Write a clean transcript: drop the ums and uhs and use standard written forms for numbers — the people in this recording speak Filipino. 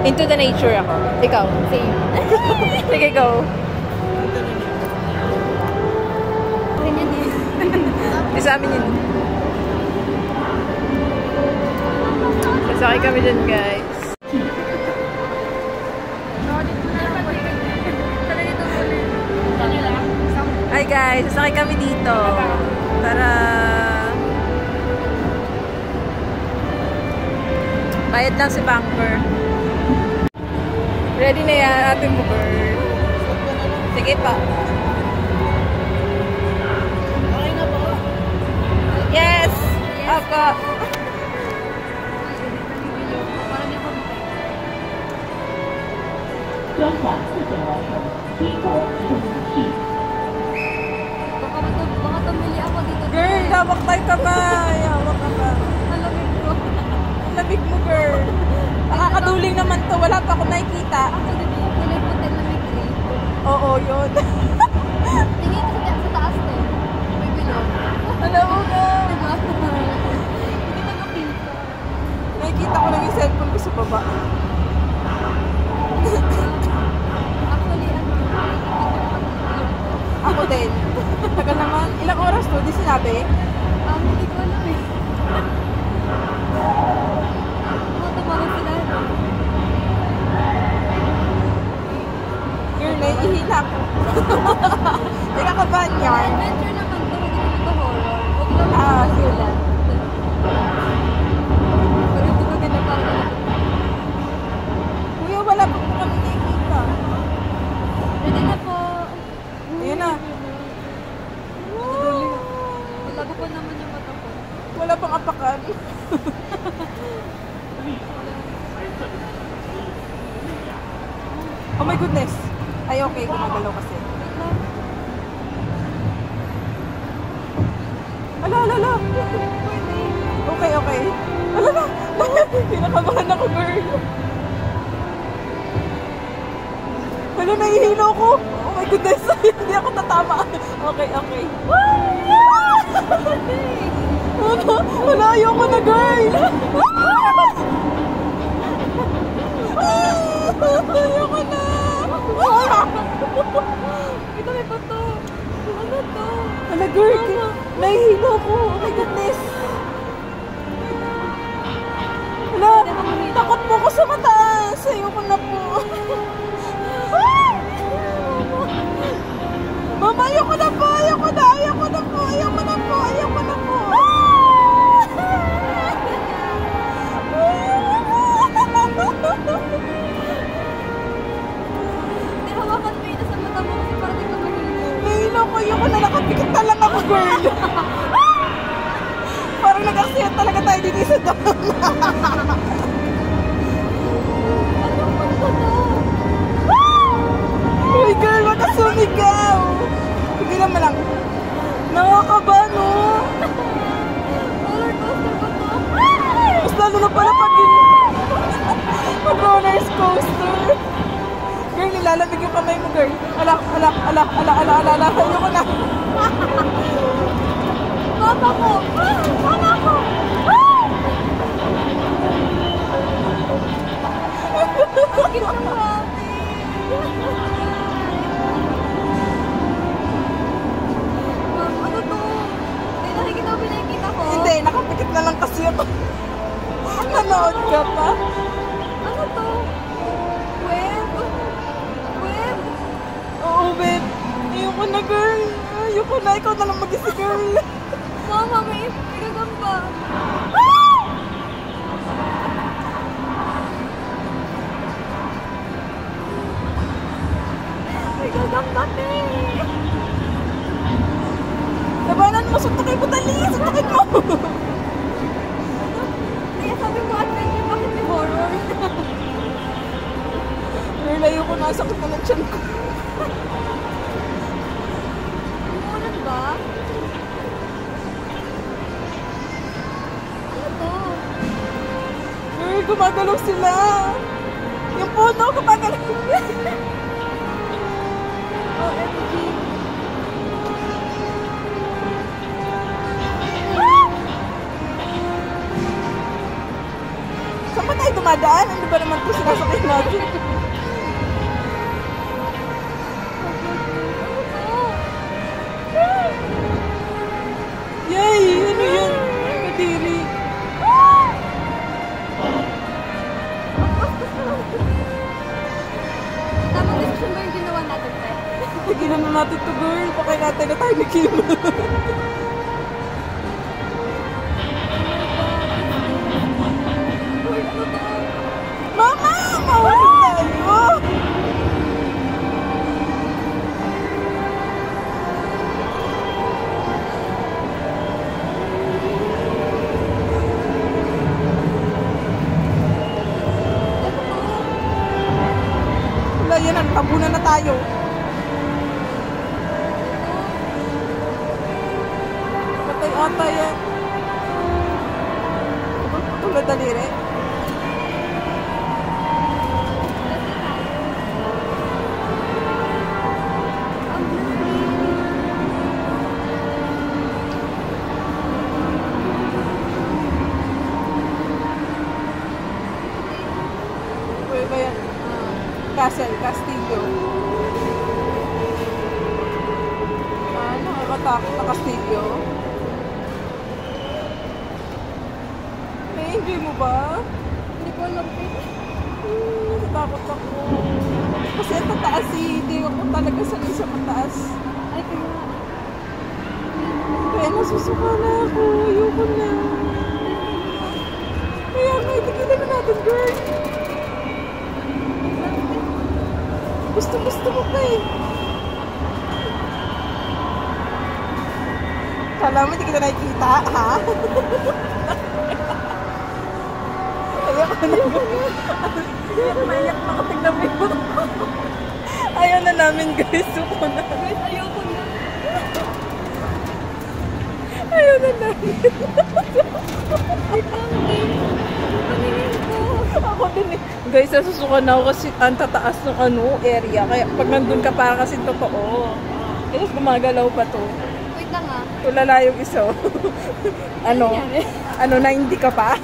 Into the nature ako. Ikaw. Same. Sige, go. Ganyan eh. Sa amin yun. Sasakay kami dyan, guys. Hi guys, sasakay kami dito. Tara. Bayad lang si Banker. Ready na yan, ating girl. Sige pa. Okay na po. Yes! Apa. Baka tumili ako dito. Girl, hawak tayo ka ba? Hawak ka ba? Malamig ko. Lamig mo, girl. Nakakaduling naman to. Wala pa akong nakikita. Nilay hotel na may grade. Oo, yun. Tingin ko sa taas na eh. May bilog. Alam mo na. Diba? Hindi ka nakita. Nakikita ko lang yung cellphone ko sa baba. Actually, Ako din. Tagal naman. Ilang oras to? Di sinabi? hindi ko alam eh. Tumawag sila. Girl, naiihina ko. Teka ka ba niyan? Adventure naman to. Hindi naman to horror. Huwag lang Sila. Pero hindi ko ginagawa. Kuya, wala pa po kami nakikita. Ready na po. Ayan na. Malabo po naman yung mata ko. Wala pang apakan. Oh my goodness. Ay, okay. Gumagalaw kasi. Ala, ala, ala. Okay, okay. Ala na. Pinakabahan ako, girl. Ano, nahihilo ko. Oh my goodness. Hindi ako tatama. Okay, okay. Wala, ayoko na, girl. Ayoko na. Ito may bato. Ano to? Wala, girl. Nahihilo ko. Oh my goodness. Wala, takot po ko sa mataas. Ayoko na po. Mama, ayoko na po. Ayoko na. Ayoko na po. Ayoko na po. Ayoko na po. Hawakan mo yun sa mata mo kasi parang di ka mahilo. Nahihilo ko. Ayoko na. Nakapikit na lang ako, girl. Parang nag-aksiyat talaga tayo dito sa dam. Anong punto to? Uy, girl, makasumigaw. Hindi naman lang. Nakakaba, no? Roller coaster ba to? Mas lalo na pala pag roller coaster. Girl, nilalamig yung kamay mo, girl. Ala, ala, ala, ala, ala, ala, ala. Ayoko na. Mama ko! Mama ko! Bakit ang mami? Ma'am, ano to? May nakikita ko. Hindi, nakapikit na lang kasi ako. Nanood ka pa? Ano to? Web? Web? Oo, babe. Ayoko na, girl. Ayoko na. Ikaw na lang mag-isa, girl. Mama, may gagamba. May gagamba, Labanan mo. Suntukin mo, dali. Suntukin mo. Kaya sabi ko, adventure, bakit may horror? Girl, ayoko na. Sakit na ng tiyan ko. Umuulan ba? Ano to? Girl, gumagalaw sila. Yung puno, gumagalaw. OMG. Saan ba tayo dumadaan? Ano ba naman ito sinasakay natin? Yay! Ano yun? Kadiri. Tamang desisyon ba yung ginawa natin, Pe? Tigilan na natin to, girl. Pakay natin na tayo ni Kim. Uy, ano to? Mama! Mahulog tayo! Wala yan, tabunan na tayo. Patay ata yan. Tulad daliri. Pwede ba yan? Castle, Castillo. Nakakatakot na Castillo. Na-enjoy mo ba? Hindi ko alam, Pe. Natatakot ako. Kasi ang tataas hindi ako talaga sanay sa mataas. Ay, kaya. Kaya nasusuka na ako. Ayoko na. Kaya nga, itigilan na natin, girl. Gusto mo pa eh. Kala mo hindi kita nakikita, ha? Ayoko na. Iyak na kapag nabiyo. Ayaw na namin, guys. Suko na. Guys, ayoko na. Ayaw na namin. Wait lang, Pe. Paningin ko. Ako din eh. Guys, nasusuka na ako kasi ang tataas ng area. Kaya pag nandun ka para kasi totoo. Tapos gumagalaw pa to. Wait lang, ah. Tulala yung iso. Ano, na hindi ka pa?